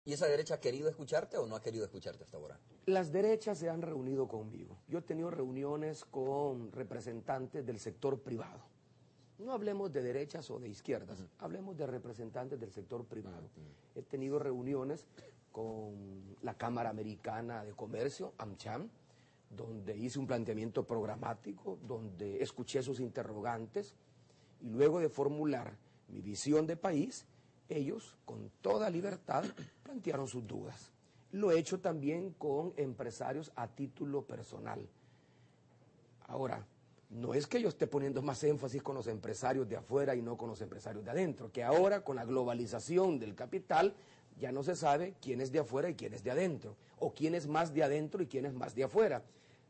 ¿Y esa derecha ha querido escucharte o no ha querido escucharte hasta ahora? Las derechas se han reunido conmigo. Yo he tenido reuniones con representantes del sector privado. No hablemos de derechas o de izquierdas, hablemos de representantes del sector privado. He tenido reuniones con la Cámara Americana de Comercio, AmCham, donde hice un planteamiento programático, donde escuché sus interrogantes y luego de formular mi visión de país, ellos con toda libertad plantearon sus dudas. Lo he hecho también con empresarios a título personal. Ahora, no es que yo esté poniendo más énfasis con los empresarios de afuera y no con los empresarios de adentro, que ahora con la globalización del capital ya no se sabe quién es de afuera y quién es de adentro, o quién es más de adentro y quién es más de afuera.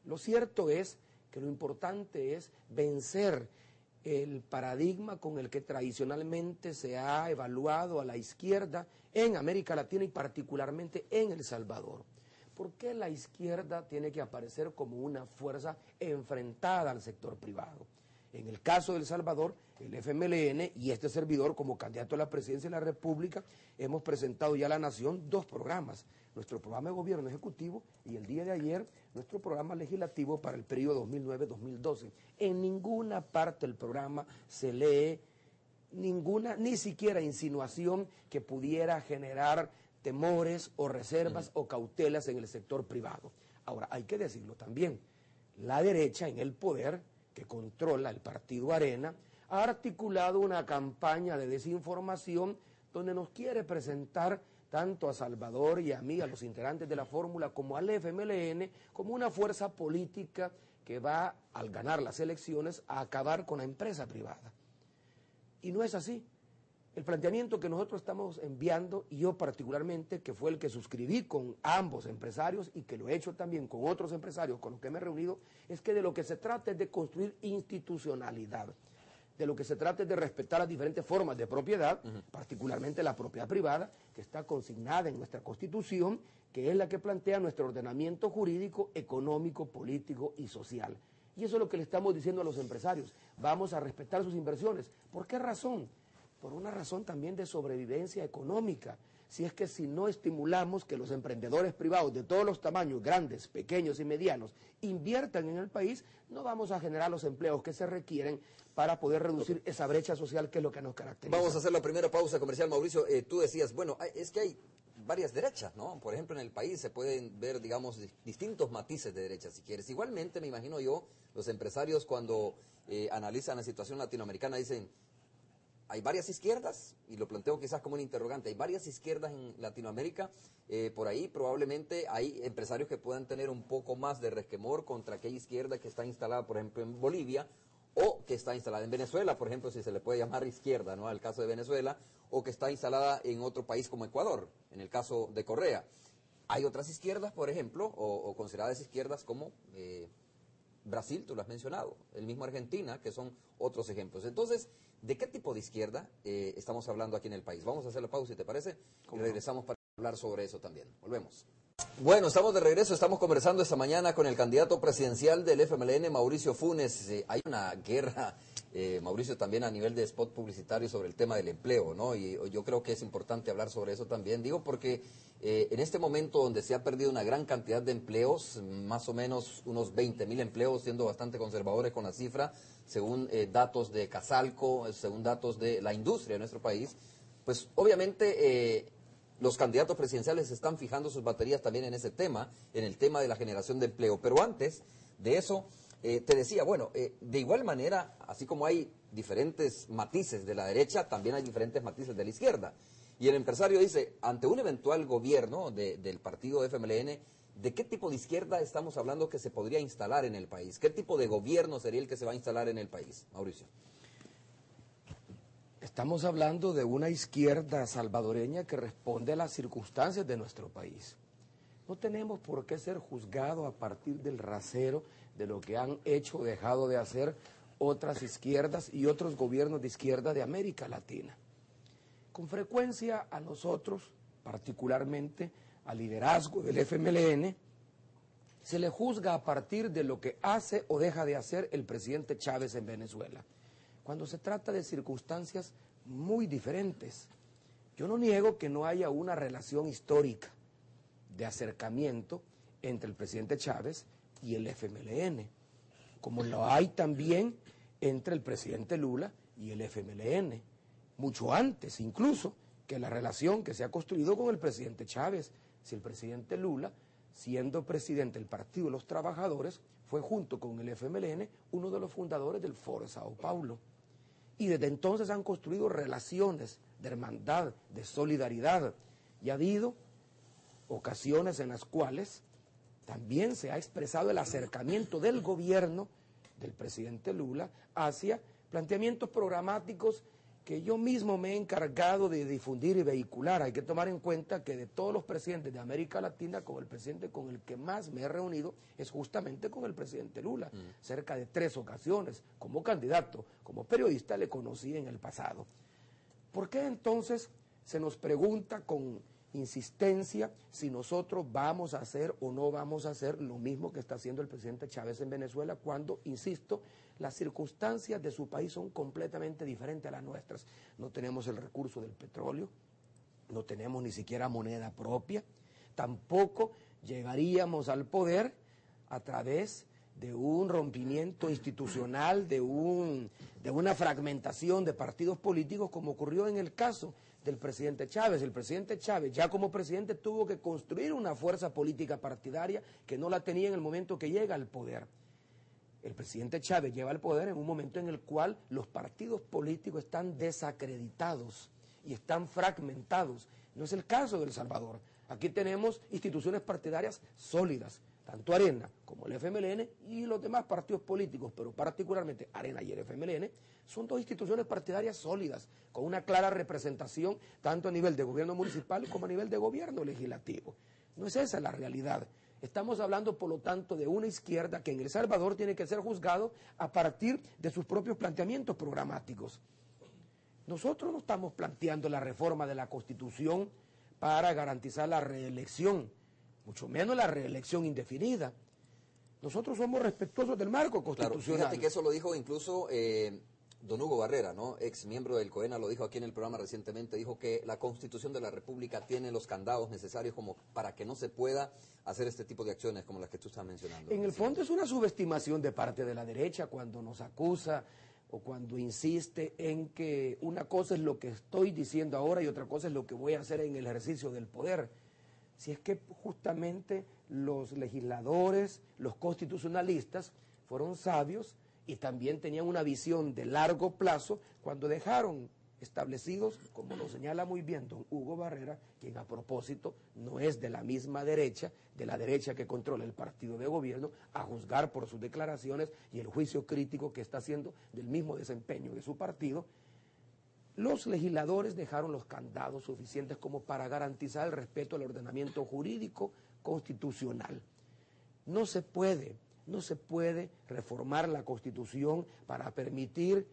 Lo cierto es que lo importante es vencer el paradigma con el que tradicionalmente se ha evaluado a la izquierda en América Latina y particularmente en El Salvador. ¿Por qué la izquierda tiene que aparecer como una fuerza enfrentada al sector privado? En el caso de El Salvador, el FMLN y este servidor como candidato a la presidencia de la República hemos presentado ya a la nación 2 programas, nuestro programa de gobierno ejecutivo y el día de ayer nuestro programa legislativo para el periodo 2009-2012. En ninguna parte del programa se lee ni siquiera insinuación que pudiera generar temores o reservas o cautelas en el sector privado. Ahora, hay que decirlo también, la derecha en el poder, que controla el partido Arena, ha articulado una campaña de desinformación donde nos quiere presentar tanto a Salvador y a mí, a los integrantes de la fórmula, como al FMLN, como una fuerza política que va, al ganar las elecciones, a acabar con la empresa privada. Y no es así. El planteamiento que nosotros estamos enviando, y yo particularmente, que fue el que suscribí con ambos empresarios y que lo he hecho también con otros empresarios con los que me he reunido, es que de lo que se trata es de construir institucionalidad. De lo que se trata es de respetar las diferentes formas de propiedad, particularmente la propiedad privada, que está consignada en nuestra Constitución, que es la que plantea nuestro ordenamiento jurídico, económico, político y social. Y eso es lo que le estamos diciendo a los empresarios. Vamos a respetar sus inversiones. ¿Por qué razón? Por una razón también de sobrevivencia económica. Si no estimulamos que los emprendedores privados de todos los tamaños, grandes, pequeños y medianos, inviertan en el país, no vamos a generar los empleos que se requieren para poder reducir esa brecha social que es lo que nos caracteriza. Vamos a hacer la primera pausa comercial, Mauricio. Tú decías, bueno, es que hay varias derechas, ¿no? Por ejemplo, en el país se pueden ver, digamos, distintos matices de derechas, si quieres. Igualmente, me imagino yo, los empresarios cuando analizan la situación latinoamericana dicen, hay varias izquierdas, y lo planteo quizás como un interrogante, hay varias izquierdas en Latinoamérica, por ahí probablemente hay empresarios que puedan tener un poco más de resquemor contra aquella izquierda que está instalada, por ejemplo, en Bolivia, o que está instalada en Venezuela, por ejemplo, si se le puede llamar izquierda, ¿no?, al caso de Venezuela, o que está instalada en otro país como Ecuador, en el caso de Correa. Hay otras izquierdas, por ejemplo, o consideradas izquierdas como Brasil, tú lo has mencionado, el mismo Argentina, que son otros ejemplos. Entonces, ¿de qué tipo de izquierda estamos hablando aquí en el país? Vamos a hacer la pausa, si te parece, y regresamos para hablar sobre eso también. Volvemos. Bueno, estamos de regreso, estamos conversando esta mañana con el candidato presidencial del FMLN, Mauricio Funes. Hay una guerra, Mauricio, también a nivel de spot publicitario sobre el tema del empleo, ¿no? Y yo creo que es importante hablar sobre eso también, digo, porque en este momento donde se ha perdido una gran cantidad de empleos, más o menos unos 20.000 empleos, siendo bastante conservadores con la cifra, según datos de Casalco, según datos de la industria de nuestro país, pues obviamente los candidatos presidenciales están fijando sus baterías también en ese tema, en el tema de la generación de empleo. Pero antes de eso, te decía, bueno, de igual manera, así como hay diferentes matices de la derecha, también hay diferentes matices de la izquierda. Y el empresario dice, ante un eventual gobierno del partido FMLN, ¿de qué tipo de izquierda estamos hablando que se podría instalar en el país? ¿Qué tipo de gobierno sería el que se va a instalar en el país, Mauricio? Estamos hablando de una izquierda salvadoreña que responde a las circunstancias de nuestro país. No tenemos por qué ser juzgados a partir del rasero de lo que han hecho o dejado de hacer otras izquierdas y otros gobiernos de izquierda de América Latina. Con frecuencia a nosotros, particularmente al liderazgo del FMLN, se le juzga a partir de lo que hace o deja de hacer el presidente Chávez en Venezuela, cuando se trata de circunstancias muy diferentes. Yo no niego que no haya una relación histórica de acercamiento entre el presidente Chávez y el FMLN, como lo hay también entre el presidente Lula y el FMLN, mucho antes incluso que la relación que se ha construido con el presidente Chávez. Si el presidente Lula, siendo presidente del Partido de los Trabajadores, fue junto con el FMLN uno de los fundadores del Foro de Sao Paulo. Y desde entonces han construido relaciones de hermandad, de solidaridad, y ha habido ocasiones en las cuales también se ha expresado el acercamiento del gobierno del presidente Lula hacia planteamientos programáticos que yo mismo me he encargado de difundir y vehicular. Hay que tomar en cuenta que de todos los presidentes de América Latina, con el presidente con el que más me he reunido es justamente con el presidente Lula. Cerca de 3 ocasiones, como candidato, como periodista le conocí en el pasado. ¿Por qué entonces se nos pregunta con insistencia si nosotros vamos a hacer o no vamos a hacer lo mismo que está haciendo el presidente Chávez en Venezuela, cuando, insisto, las circunstancias de su país son completamente diferentes a las nuestras? No tenemos el recurso del petróleo, no tenemos ni siquiera moneda propia, tampoco llegaríamos al poder a través de un rompimiento institucional, de una fragmentación de partidos políticos, como ocurrió en el caso del presidente Chávez. El presidente Chávez, ya como presidente, tuvo que construir una fuerza política partidaria que no la tenía en el momento que llega al poder. El presidente Chávez lleva al poder en un momento en el cual los partidos políticos están desacreditados y están fragmentados. No es el caso de El Salvador. Aquí tenemos instituciones partidarias sólidas, tanto Arena como el FMLN y los demás partidos políticos, pero particularmente Arena y el FMLN, son 2 instituciones partidarias sólidas, con una clara representación tanto a nivel de gobierno municipal como a nivel de gobierno legislativo. No es esa la realidad. Estamos hablando, por lo tanto, de una izquierda que en El Salvador tiene que ser juzgado a partir de sus propios planteamientos programáticos. Nosotros no estamos planteando la reforma de la Constitución para garantizar la reelección, mucho menos la reelección indefinida. Nosotros somos respetuosos del marco constitucional. Claro, fíjate que eso lo dijo incluso don Hugo Barrera, ¿no? Ex miembro del COENA, lo dijo aquí en el programa recientemente, dijo que la Constitución de la República tiene los candados necesarios como para que no se pueda hacer este tipo de acciones como las que tú estás mencionando. En el fondo es una subestimación de parte de la derecha cuando nos acusa o cuando insiste en que una cosa es lo que estoy diciendo ahora y otra cosa es lo que voy a hacer en el ejercicio del poder. Si es que justamente los legisladores, los constitucionalistas, fueron sabios y también tenían una visión de largo plazo cuando dejaron establecidos, como lo señala muy bien don Hugo Barrera, quien a propósito no es de la misma derecha, de la derecha que controla el partido de gobierno, a juzgar por sus declaraciones y el juicio crítico que está haciendo del mismo desempeño de su partido. Los legisladores dejaron los candados suficientes como para garantizar el respeto al ordenamiento jurídico constitucional. No se puede reformar la Constitución para permitir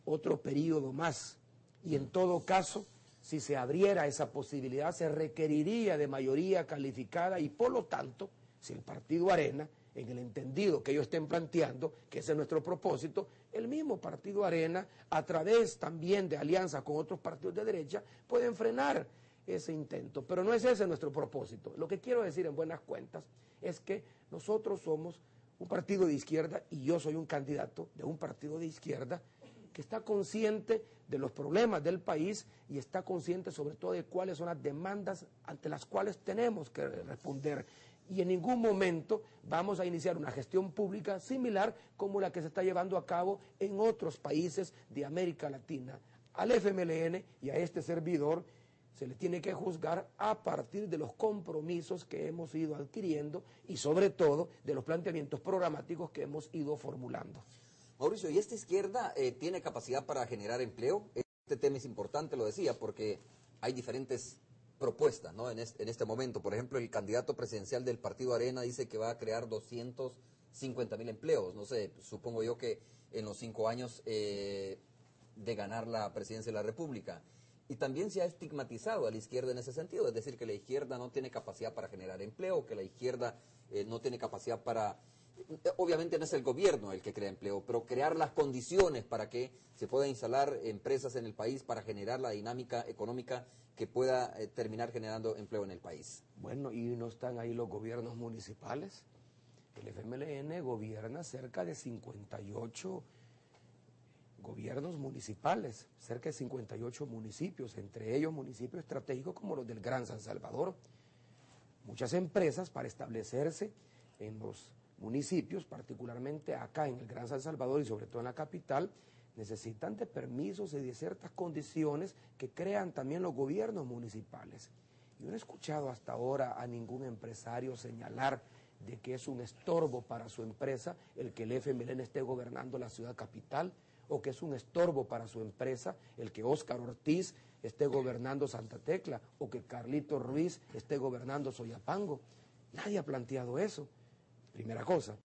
otro periodo más. Y en todo caso, si se abriera esa posibilidad, se requeriría de mayoría calificada y por lo tanto, si el partido Arena, en el entendido que ellos estén planteando, que ese es nuestro propósito, el mismo partido Arena, a través también de alianza con otros partidos de derecha, pueden frenar ese intento. Pero no es ese nuestro propósito. Lo que quiero decir en buenas cuentas es que nosotros somos un partido de izquierda y yo soy un candidato de un partido de izquierda que está consciente de los problemas del país y está consciente sobre todo de cuáles son las demandas ante las cuales tenemos que responder. Y en ningún momento vamos a iniciar una gestión pública similar como la que se está llevando a cabo en otros países de América Latina. Al FMLN y a este servidor se le tiene que juzgar a partir de los compromisos que hemos ido adquiriendo y sobre todo de los planteamientos programáticos que hemos ido formulando. Mauricio, ¿y esta izquierda tiene capacidad para generar empleo? Este tema es importante, lo decía, porque hay diferentes propuestas, ¿no? En este momento, por ejemplo, el candidato presidencial del Partido Arena dice que va a crear 250,000 empleos. No sé, supongo yo que en los 5 años de ganar la presidencia de la República. Y también se ha estigmatizado a la izquierda en ese sentido, es decir, que la izquierda no tiene capacidad para generar empleo, que la izquierda no tiene capacidad para Obviamente no es el gobierno el que crea empleo, pero crear las condiciones para que se puedan instalar empresas en el país para generar la dinámica económica que pueda terminar generando empleo en el país. Bueno, y no están ahí los gobiernos municipales. El FMLN gobierna cerca de 58 gobiernos municipales, cerca de 58 municipios, entre ellos municipios estratégicos como los del Gran San Salvador. Muchas empresas, para establecerse en los municipios, particularmente acá en el Gran San Salvador y sobre todo en la capital, necesitan de permisos y de ciertas condiciones que crean también los gobiernos municipales. Yo no he escuchado hasta ahora a ningún empresario señalar de que es un estorbo para su empresa el que el FMLN esté gobernando la ciudad capital, o que es un estorbo para su empresa el que Óscar Ortiz esté gobernando Santa Tecla, o que Carlito Ruiz esté gobernando Soyapango. Nadie ha planteado eso. Primera cosa.